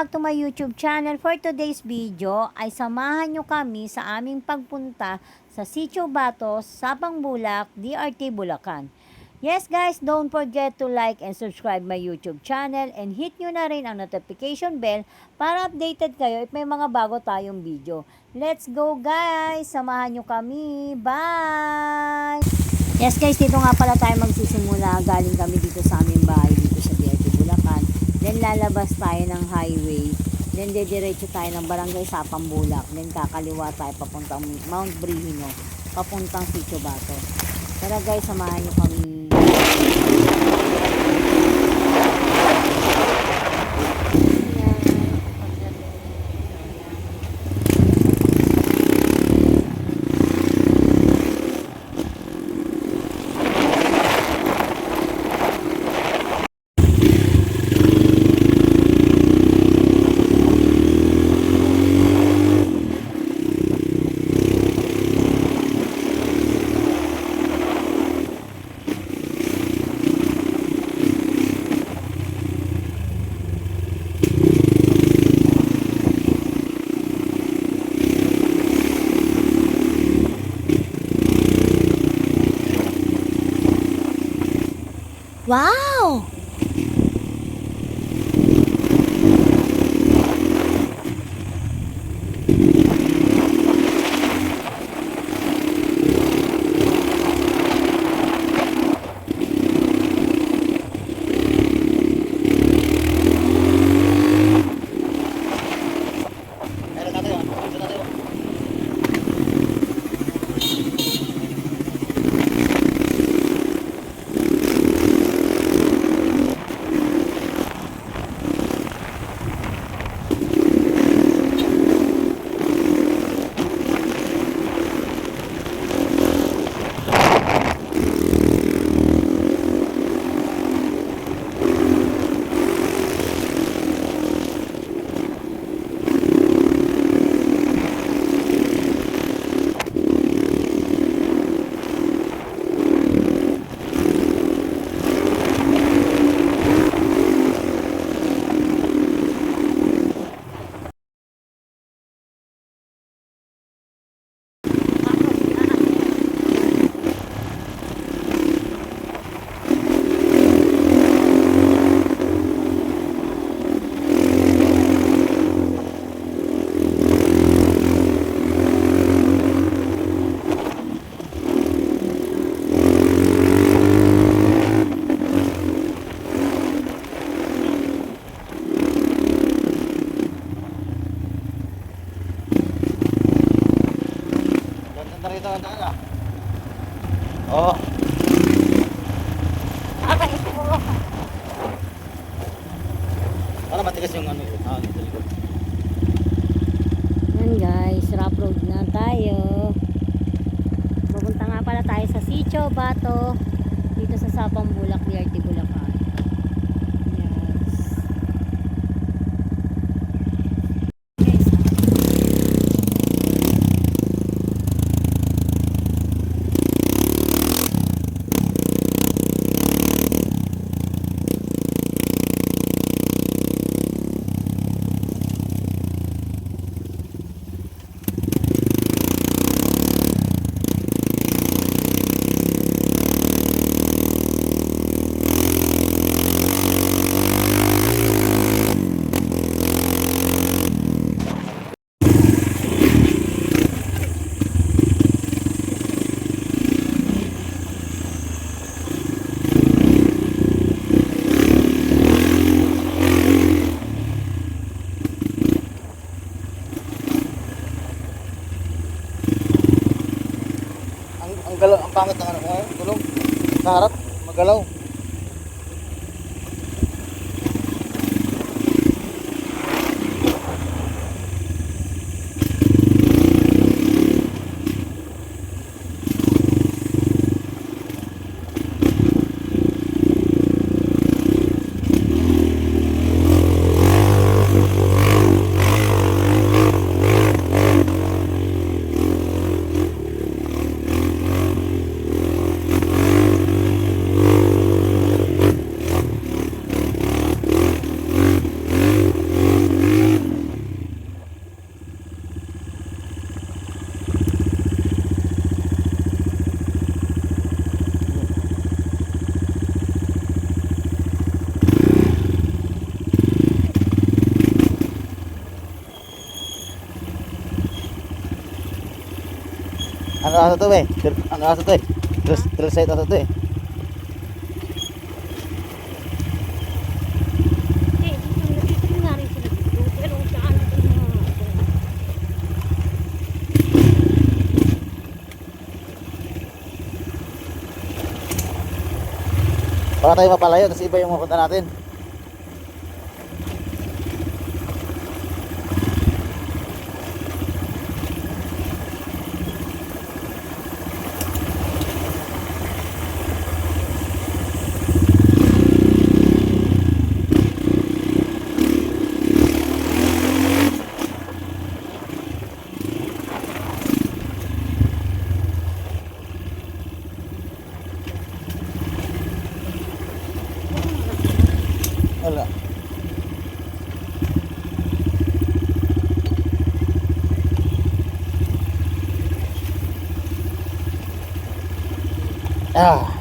back to my YouTube channel. For today's video ay samahan nyo kami sa aming pagpunta sa Sitio Batos, Sapang Bulak, DRT Bulacan. Yes guys, don't forget to like and subscribe my YouTube channel and hit nyo na rin ang notification bell para updated kayo if may mga bago tayong video. Let's go guys! Samahan nyo kami. Bye! Yes guys, dito nga pala tayo magsisimula. Galing kami dito sa aming bahay dito sa DRT Bulacan. Then lalabas tayo ng highway. Then dediretso tayo ng barangay Sapang Bulak. Then kakaliwa tayo papuntang Mount Brihino, papuntang Sitio Batos. Tara guys, samahan nyo kami. Wow! Oh. Para matigas yung ano yun. Dito likod. Yan guys, rough road na tayo. Pupunta nga pala tayo sa Sitio Bato dito sa Sapang Bulak, DRT Bulacan. Yes. Ang pangit ng ano ko ngayon, gulong. Sa harap, magalaw. Ang asa to eh. Ang asa to eh. Trail site asa to eh. Dito nga rin sila dito. Pero saan ito mga... Baka tayo mapalayo, tapos iba yung mapunta natin. Wala. Ah.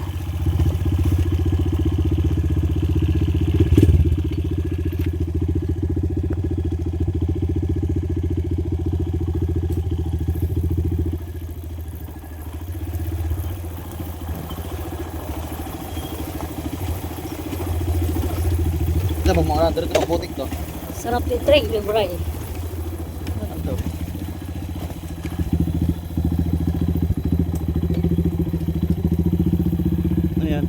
Ito pag mga dito ng putik to. Sarap ni Trey, libre. Ano to? Ano yan?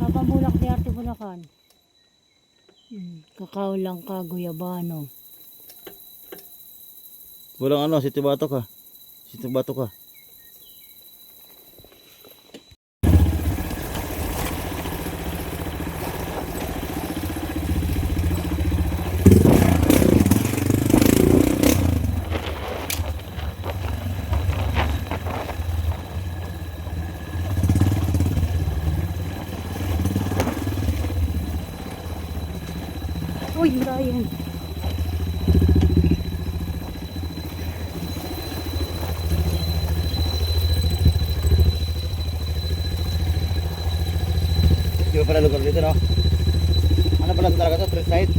Sabang bulak di arte Bulacan. Kakao lang ka, guyabano. Walang ano, Sitio Batok ka. Sitio Batok ka. Uy, Brian. Di ba pala lugar dito, no? Ano pala talaga to? Trail site?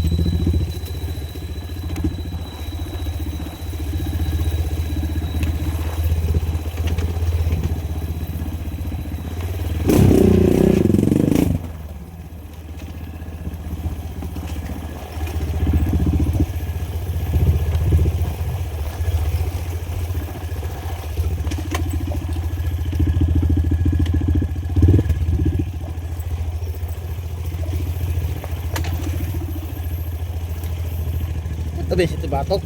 Ito ba, Sitio Batok?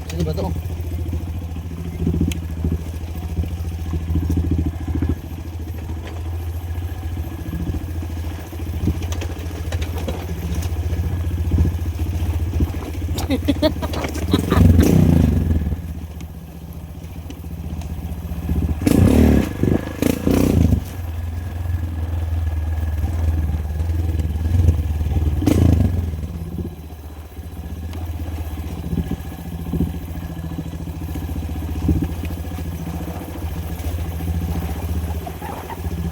Sitio Batok.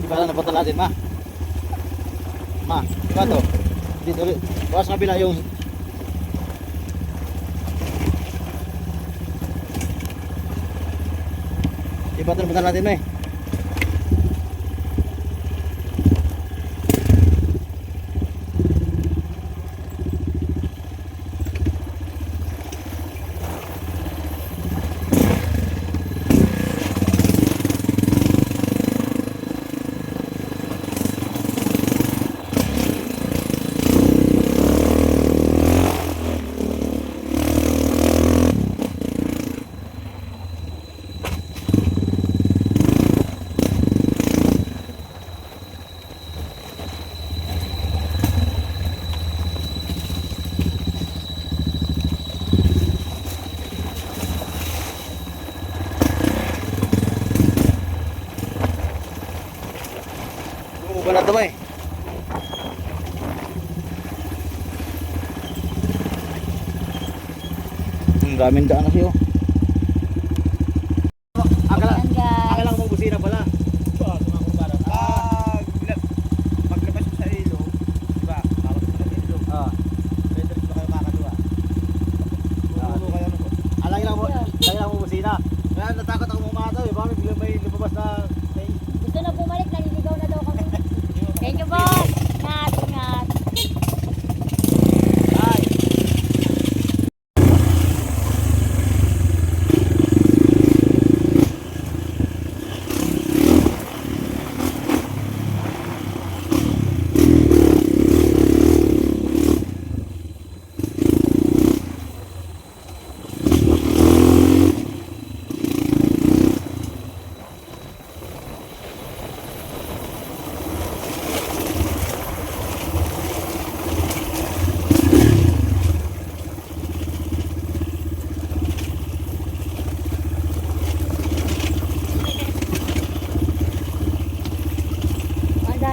Di ba lang napunta natin, ma? Ma, di ba to? Dito ulit. Bawas sa kabila yung... Di ba ito napunta natin, ma eh? Wala to, ma eh. Ang daming daan kasi, oh. Akala ko busina pala. Paglabas mo sa ilog, di ba? Tapos mo ng ilog. Ah. Pwede rin ba kayo makakadua? Puno kayo ano po? Lagi lang mo busina. Kaya natakot ako mga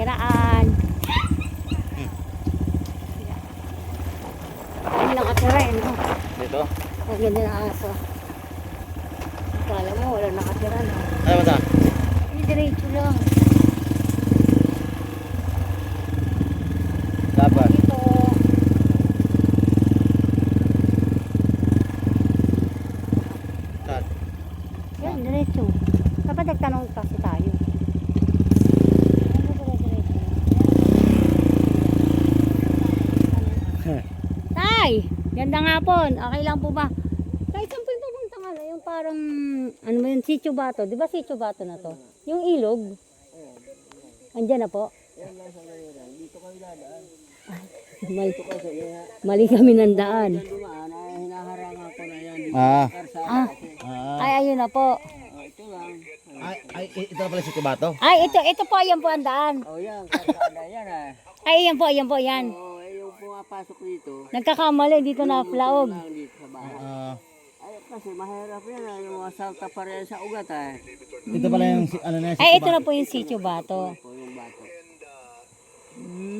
Kiraan. Ayun lang katira eh, no? Dito. Ang ganda ng aso. Akala mo, wala nakatira, no? Ano ba ito? Hindi, diretso lang. Dapat. Ito. Saan? Yan, diretso. Dapat nagtanong kasi tayo. Ano ba diretso? Tay! Gandang hapon. Okay lang po ba? Tay, saan po yung pupuntang ano? Yung parang, ano ba yun? Sitio Bato. Di ba Sitio Bato na to? Yung ilog? Andyan na po. Dito kami dadaan. Mali, mali kami ng daan. Dumaan, ay hinaharangan ko na yan. Dito Ah. karsada Ah, kasi. ay, ayun na po. Ito lang. Ay, ito na pala si Tibato. Ay, ito po, ayan po ang daan. Yan, karsada yan Ay, ayan po, yan. yung pumapasok dito. Nagkakamali, dito na flaog. Lang dito sa bahay. Ay, kasi mahirap yan yung mga salta pa rin sa ugat Ito pala yung ano na si Ay, ito Tibato. na po yung Sitio Bato. po yung bato.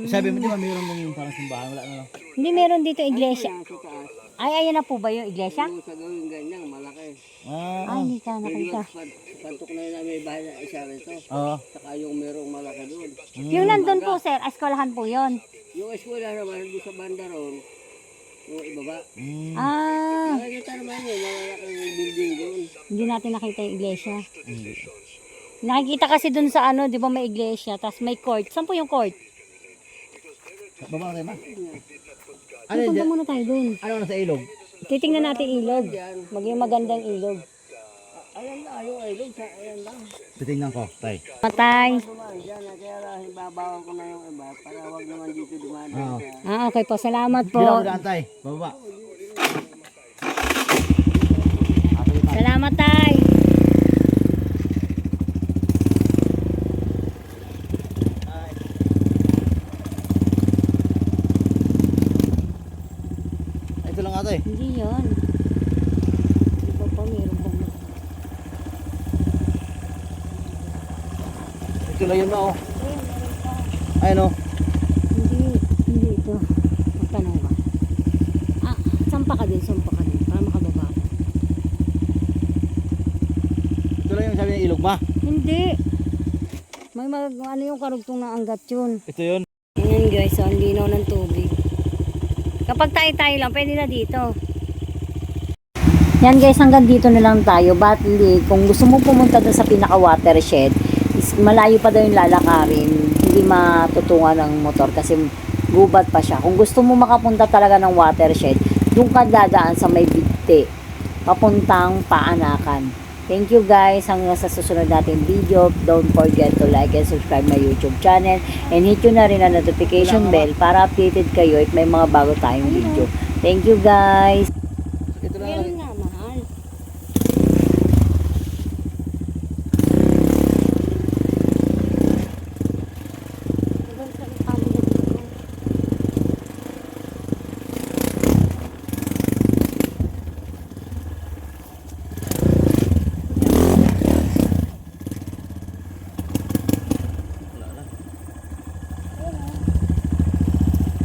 Sabi mo, di ba mayroon lang yung parang simbahan? Wala na lang. Hindi meron dito iglesia. Yan sa taas. Ay, ayan na po ba yung iglesia? Yung sa gawing ganyan, malaki. Ay, hindi ka nakita. Pantok na yun na may bahay na isa rito. Oo. Saka yung merong malaki doon. Yung nandun po, sir, eskwelahan po yun. Yung eskwela naman, doon sa banda ron, yung ibaba. Mm. Ah, Nakikita naman yun, malalaking building doon. hindi natin nakita yung iglesia. Nakikita kasi dun sa ano, di ba may iglesia, tapos may court. Saan po yung court? Baba na tayo ma. Ano Ay, yun punta dyan? muna tayo dun. Ano na sa ilog? Titingnan natin ilog. Maging magandang ilog. Ayan lang, yung ilog, ayan lang. Titingnan ko, tay. Matay. Dumaan dyan, kaya lang, ibabawal ko na yung iba, para wag naman dito dumaan. Oo. Ah, okay po. Salamat po. Hindi ako daan, tay. Bababa. Salamat, tay. Ito lang ata eh. Hindi yun. Di ba pa meron bang... Ito lang yun ma oh. Ayun oh. Hindi ito. Magtanong ka. Ah, sampa ka din, para makababa. Ito lang yung sabi ng ilog ma. Hindi. May ano yung karugtong na anggat yun. Ito yun. Ayan guys, so, ang linaw ng tubig. Kapag tayo lang, pwede na dito. Yan guys, hanggang dito na lang tayo. Ba't hindi? Kung gusto mo pumunta doon sa pinaka watershed, is malayo pa daw yung lalakarin. Hindi matutungan ng motor kasi gubat pa siya. Kung gusto mo makapunta talaga ng watershed, doon ka dadaan sa may bigte. Papuntang Paanakan. Thank you guys. Hanggang sa susunod natin video. Don't forget to like and subscribe my YouTube channel. And hit nyo na rin ang notification bell para updated kayo if may mga bago tayong video. Thank you guys. Ito lang. Meron nga, mahal.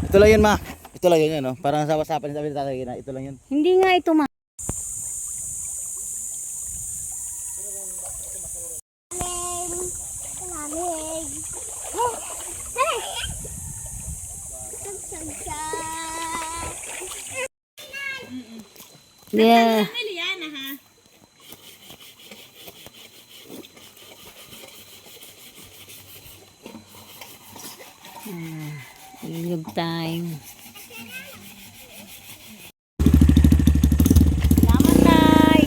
Ito lang yun ma. Ito lang yun no. Parang sa wasapan sabi ni tatay na ito lang yun. Hindi nga ito, mahal. Yeah. Ilog time. Salamat, tay.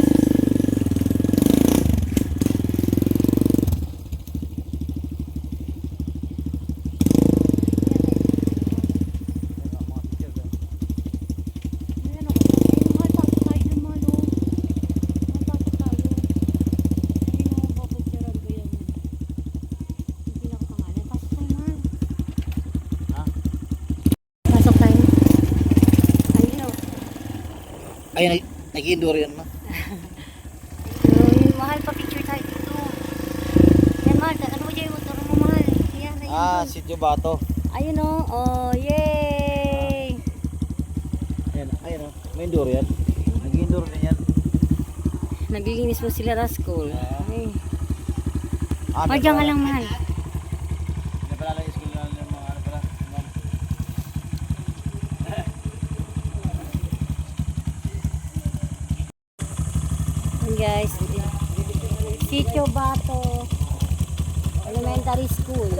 Pasok tayo. Ayun o. Ay, nag-indoor yan ma. Mahal pa picture tayo dito. Yan, mahal. Ano mo dyan yung motor mo, mahal? Yan, ayun. Sitio Bato. Ayun o. Oh, yay! Ayan o. May indoor yan. Nag-indoor din yan. Naglilinis mo sila sa school. Ay. O, May dyan ka pala- lang, mahal. May pala lang yung school na yung mga ano pala. ma'am. Ayan, guys. Sitio Bato Elementary School.